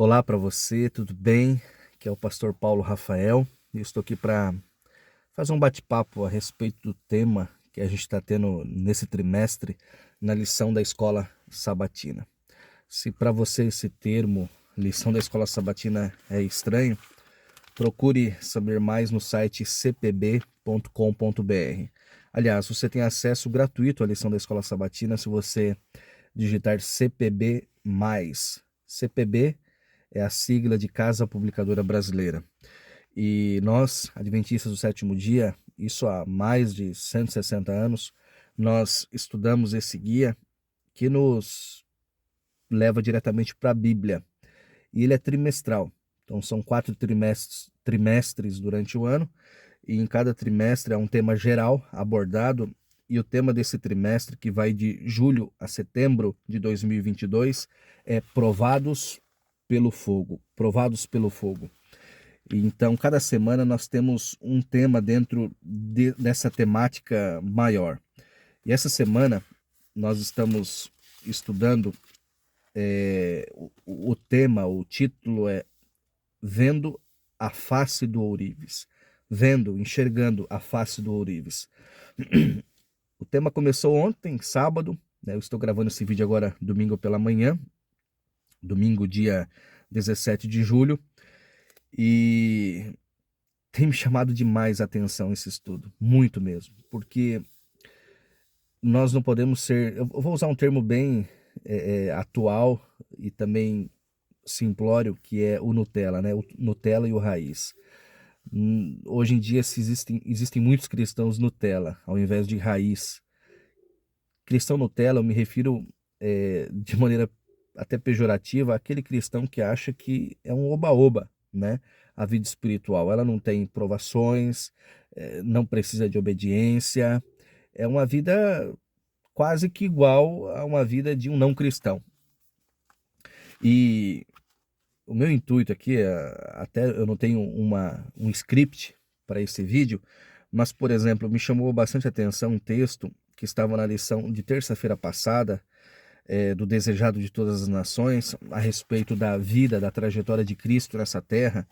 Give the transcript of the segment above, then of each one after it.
Olá para você, tudo bem? Aqui é o pastor Paulo Rafael e eu estou aqui para fazer um bate-papo a respeito do tema que a gente está tendo nesse trimestre na lição da escola sabatina. Se para você esse termo, lição da escola sabatina, é estranho, procure saber mais no site cpb.com.br. Aliás, você tem acesso gratuito à lição da escola sabatina se você digitar CPB+. CPB é a sigla de Casa Publicadora Brasileira. E nós, adventistas do sétimo dia, isso há mais de 160 anos, nós estudamos esse guia que nos leva diretamente para a Bíblia. E ele é trimestral. Então são 4 trimestres durante o ano, e em cada trimestre há um tema geral abordado, e o tema desse trimestre, que vai de julho a setembro de 2022, é Provados pelo Fogo. Provados pelo Fogo. E então, cada semana nós temos um tema dentro dessa temática maior. E essa semana nós estamos estudando o tema, o título é Vendo a Face do Ourives. Vendo, enxergando a face do ourives. O tema começou ontem, sábado, né? Eu estou gravando esse vídeo agora domingo pela manhã, domingo dia 17 de julho, e tem me chamado demais a atenção esse estudo, muito mesmo, porque nós não podemos ser, eu vou usar um termo bem atual e também simplório, que é o Nutella, né? O Nutella e o raiz. Hoje em dia existem muitos cristãos Nutella, ao invés de raiz. Cristão Nutella, eu me refiro de maneira até pejorativa àquele cristão que acha que é um oba-oba, né? A vida espiritual, ela não tem provações, não precisa de obediência, é uma vida quase que igual a uma vida de um não cristão. E o meu intuito aqui, até eu não tenho um script para esse vídeo, mas, por exemplo, me chamou bastante atenção um texto que estava na lição de terça-feira passada, do Desejado de Todas as Nações, a respeito da vida, da trajetória de Cristo nessa terra.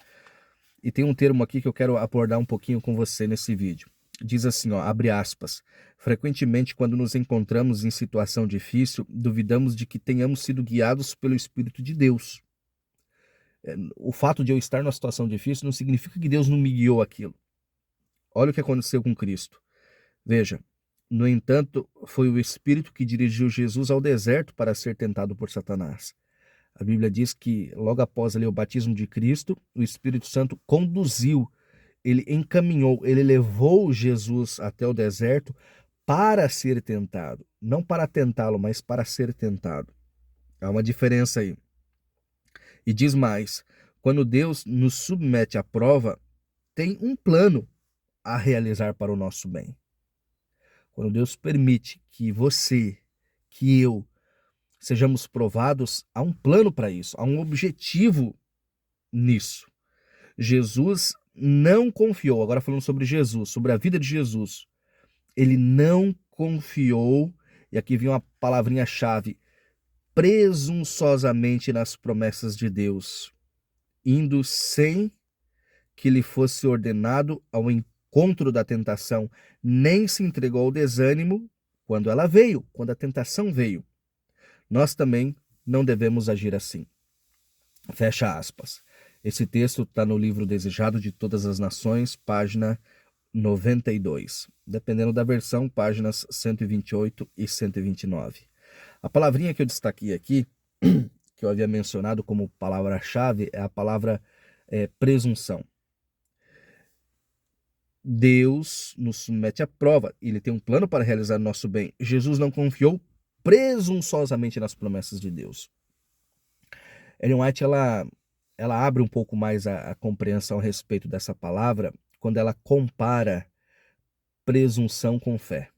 E tem um termo aqui que eu quero abordar um pouquinho com você nesse vídeo. Diz assim, ó, abre aspas, frequentemente quando nos encontramos em situação difícil, duvidamos de que tenhamos sido guiados pelo Espírito de Deus. O fato de eu estar numa situação difícil não significa que Deus não me guiou aquilo. Olha o que aconteceu com Cristo. Veja, no entanto, foi o Espírito que dirigiu Jesus ao deserto para ser tentado por Satanás. A Bíblia diz que logo após ali, o batismo de Cristo, o Espírito Santo conduziu, ele encaminhou, ele levou Jesus até o deserto para ser tentado. Não para tentá-lo, mas para ser tentado. Há uma diferença aí. E diz mais, quando Deus nos submete à prova, tem um plano a realizar para o nosso bem. Quando Deus permite que você, que eu, sejamos provados, há um plano para isso, há um objetivo nisso. Jesus não confiou, agora falando sobre Jesus, sobre a vida de Jesus, ele não confiou, e aqui vem uma palavrinha-chave, presunçosamente nas promessas de Deus, indo sem que lhe fosse ordenado ao encontro da tentação, nem se entregou ao desânimo quando ela veio, quando a tentação veio. Nós também não devemos agir assim. Fecha aspas. Esse texto está no livro Desejado de Todas as Nações, página 92. Dependendo da versão, páginas 128 e 129. A palavrinha que eu destaquei aqui, que eu havia mencionado como palavra-chave, é a palavra presunção. Deus nos submete à prova, ele tem um plano para realizar nosso bem. Jesus não confiou presunçosamente nas promessas de Deus. Ellen White, ela abre um pouco mais a compreensão a respeito dessa palavra quando ela compara presunção com fé.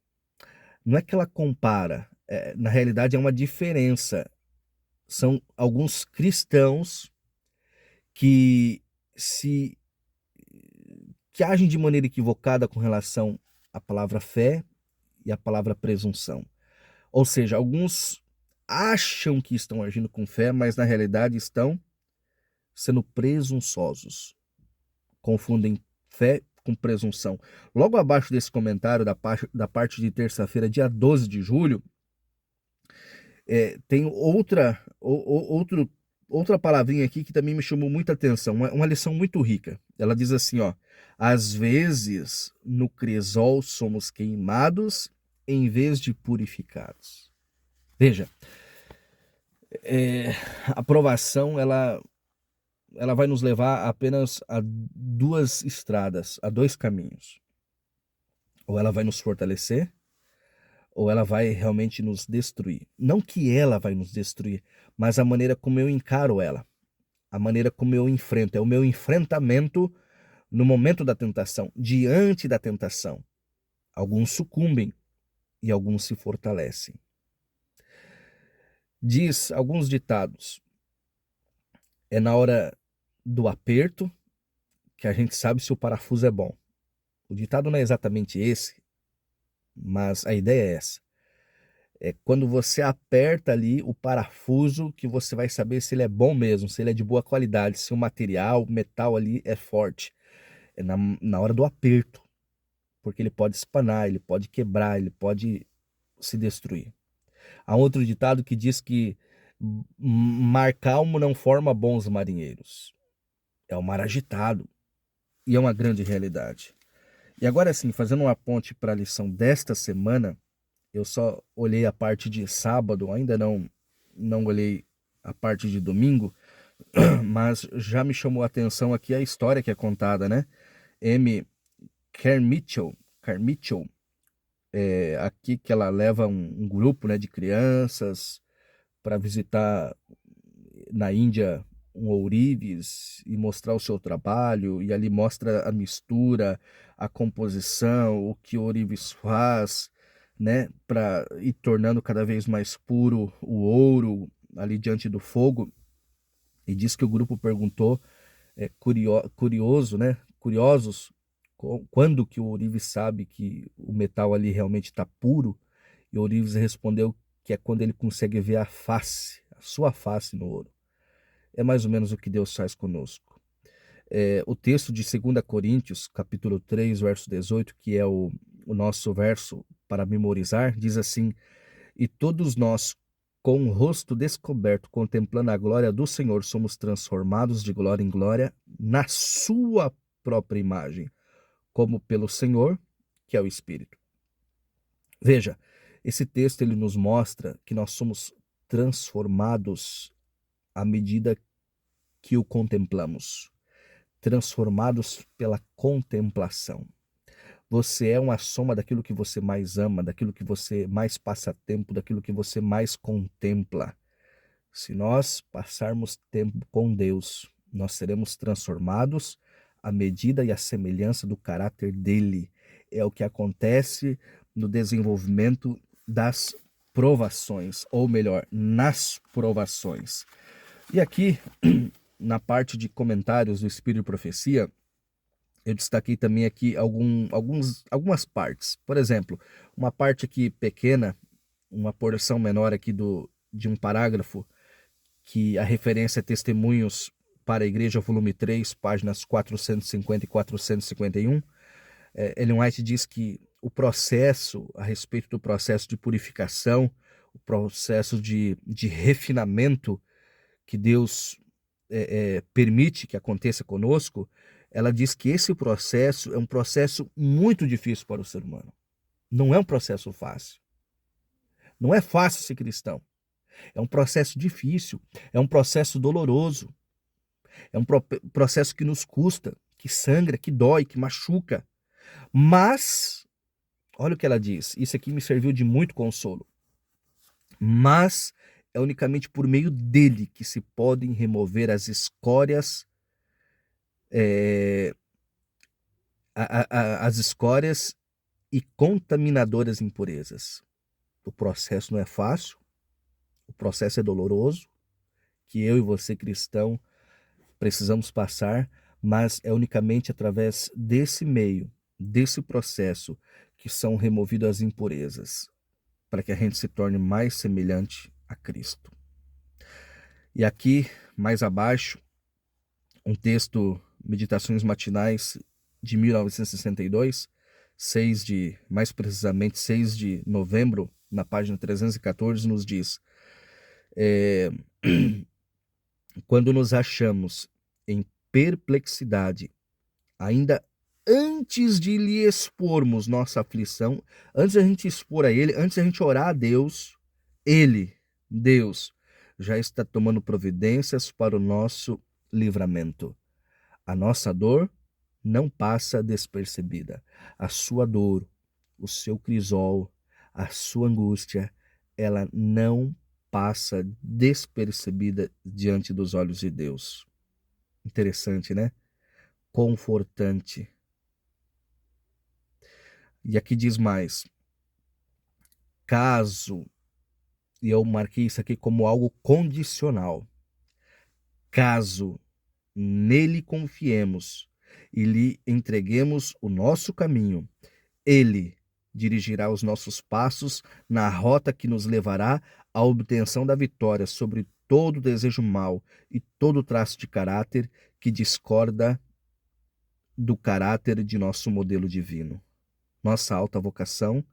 Não é que ela compara, na realidade é uma diferença. São alguns cristãos que que agem de maneira equivocada com relação à palavra fé e à palavra presunção. Ou seja, alguns acham que estão agindo com fé, mas na realidade estão sendo presunçosos. Confundem fé com presunção. Logo abaixo desse comentário, da parte de terça-feira, dia 12 de julho, tem outra palavrinha aqui que também me chamou muita atenção, uma lição muito rica. Ela diz assim, ó: às vezes no crisol somos queimados em vez de purificados. Veja, a provação ela vai nos levar apenas a duas estradas, a dois caminhos. Ou ela vai nos fortalecer, ou ela vai realmente nos destruir. Não que ela vai nos destruir, mas a maneira como eu encaro ela, a maneira como eu enfrento, é o meu enfrentamento no momento da tentação, diante da tentação. Alguns sucumbem e alguns se fortalecem. Diz alguns ditados: é na hora do aperto que a gente sabe se o parafuso é bom. O ditado não é exatamente esse, mas a ideia é essa. É quando você aperta ali o parafuso que você vai saber se ele é bom mesmo, se ele é de boa qualidade, se o material, o metal ali é forte. É na hora do aperto, porque ele pode espanar, ele pode quebrar, ele pode se destruir. Há outro ditado que diz que mar calmo não forma bons marinheiros. É o mar agitado, e é uma grande realidade. E agora sim, fazendo uma ponte para a lição desta semana, eu só olhei a parte de sábado, ainda não olhei a parte de domingo, mas já me chamou a atenção aqui a história que é contada, né? M. Carmichael, aqui que ela leva um grupo, né, de crianças para visitar na Índia um ourives e mostrar o seu trabalho, e ali mostra a mistura, a composição, o que o ourives faz, né, para ir tornando cada vez mais puro o ouro ali diante do fogo. E diz que o grupo perguntou, curioso, né, curiosos, quando que o ourives sabe que o metal ali realmente está puro. E o ourives respondeu que é quando ele consegue ver a face, a sua face no ouro. É mais ou menos o que Deus faz conosco. O texto de 2 Coríntios, capítulo 3, verso 18, que é o nosso verso para memorizar, diz assim: e todos nós, com o rosto descoberto, contemplando a glória do Senhor, somos transformados de glória em glória na sua própria imagem, como pelo Senhor, que é o Espírito. Veja, esse texto ele nos mostra que nós somos transformados à medida que o contemplamos, transformados pela contemplação. Você é uma soma daquilo que você mais ama, daquilo que você mais passa tempo, daquilo que você mais contempla. Se nós passarmos tempo com Deus, nós seremos transformados à medida e à semelhança do caráter dele. É o que acontece no desenvolvimento das provações, ou melhor, nas provações. E aqui, na parte de comentários do Espírito e Profecia, eu destaquei também aqui algumas partes. Por exemplo, uma parte aqui pequena, uma porção menor aqui de um parágrafo, que a referência é Testemunhos para a Igreja, volume 3, páginas 450 e 451. Ellen White diz que o processo, a respeito do processo de purificação, o processo de refinamento que Deus permite que aconteça conosco, ela diz que esse processo é um processo muito difícil para o ser humano. Não é um processo fácil. Não é fácil ser cristão. É um processo difícil, é um processo doloroso, é um processo que nos custa, que sangra, que dói, que machuca. Mas, olha o que ela diz, isso aqui me serviu de muito consolo. Mas é unicamente por meio dele que se podem remover as escórias, as escórias e contaminadoras impurezas. O processo não é fácil, o processo é doloroso, que eu e você, cristão, precisamos passar, mas é unicamente através desse meio, desse processo, que são removidas as impurezas, para que a gente se torne mais semelhante a Cristo. E aqui, mais abaixo, um texto, Meditações Matinais, de 1962, mais precisamente 6 de novembro, na página 314, nos diz: é, quando nos achamos em perplexidade, ainda antes de lhe expormos nossa aflição, antes de a gente expor a ele, antes de a gente orar a Deus, Deus, já está tomando providências para o nosso livramento. A nossa dor não passa despercebida. A sua dor, o seu crisol, a sua angústia, ela não passa despercebida diante dos olhos de Deus. Interessante, né? Confortante. E aqui diz mais: caso, e eu marquei isso aqui como algo condicional, caso nele confiemos e lhe entreguemos o nosso caminho, ele dirigirá os nossos passos na rota que nos levará à obtenção da vitória sobre todo desejo mau e todo traço de caráter que discorda do caráter de nosso modelo divino. Nossa alta vocação,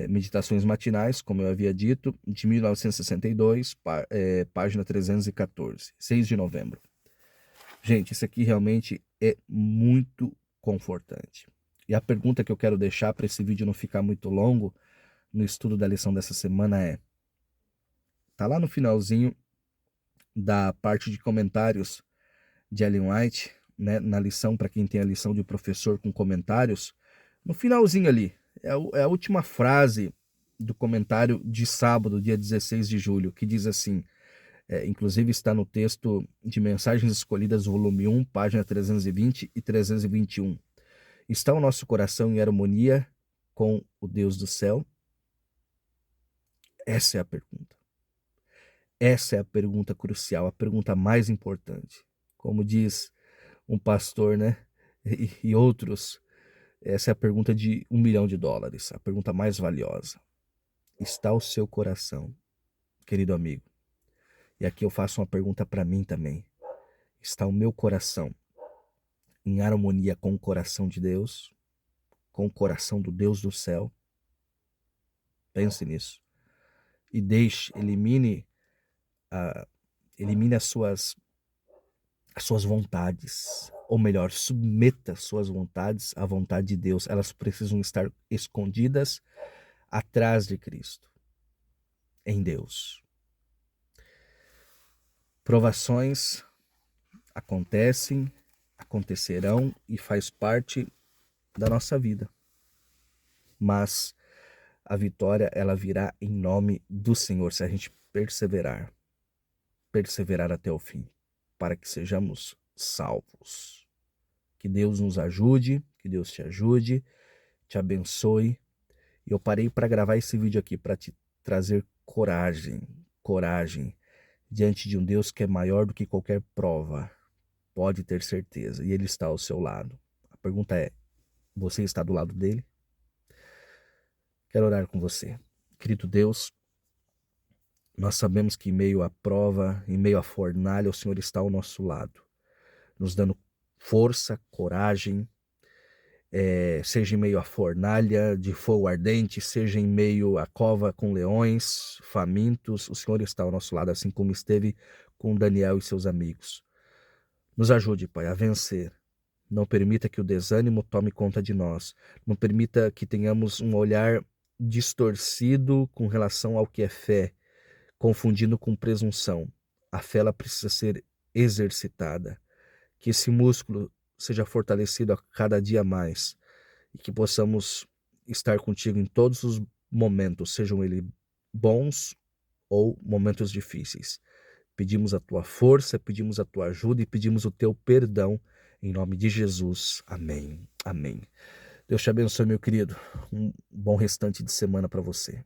Meditações Matinais, como eu havia dito, de 1962, página 314, 6 de novembro. Gente, isso aqui realmente é muito confortante. E a pergunta que eu quero deixar para esse vídeo não ficar muito longo no estudo da lição dessa semana é: tá lá no finalzinho da parte de comentários de Ellen White, né, na lição, para quem tem a lição de professor com comentários, no finalzinho ali, é a última frase do comentário de sábado, dia 16 de julho, que diz assim, inclusive está no texto de Mensagens Escolhidas, volume 1, página 320 e 321. Está o nosso coração em harmonia com o Deus do céu? Essa é a pergunta. Essa é a pergunta crucial, a pergunta mais importante. Como diz um pastor, né, e outros, essa é a pergunta de $1 milhão, a pergunta mais valiosa. Está o seu coração, querido amigo? E aqui eu faço uma pergunta para mim também. Está o meu coração em harmonia com o coração de Deus? Com o coração do Deus do céu? Pense nisso. E elimine as suas vontades. Ou melhor, submeta suas vontades à vontade de Deus. Elas precisam estar escondidas atrás de Cristo, em Deus. Provações acontecem, acontecerão e faz parte da nossa vida. Mas a vitória, ela virá em nome do Senhor, se a gente perseverar até o fim, para que sejamos salvos. Que Deus nos ajude, que Deus te ajude, te abençoe. E eu parei para gravar esse vídeo aqui para te trazer coragem diante de um Deus que é maior do que qualquer prova. Pode ter certeza, e Ele está ao seu lado. A pergunta é: você está do lado dele? Quero orar com você. Querido Deus, nós sabemos que em meio à prova, em meio à fornalha, o Senhor está ao nosso lado, nos dando força, coragem, seja em meio à fornalha de fogo ardente, seja em meio à cova com leões famintos, o Senhor está ao nosso lado, assim como esteve com Daniel e seus amigos. Nos ajude, Pai, a vencer. Não permita que o desânimo tome conta de nós. Não permita que tenhamos um olhar distorcido com relação ao que é fé, confundindo com presunção. A fé, ela precisa ser exercitada. Que esse músculo seja fortalecido a cada dia mais e que possamos estar contigo em todos os momentos, sejam eles bons ou momentos difíceis. Pedimos a tua força, pedimos a tua ajuda e pedimos o teu perdão em nome de Jesus. Amém. Amém. Deus te abençoe, meu querido. Um bom restante de semana para você.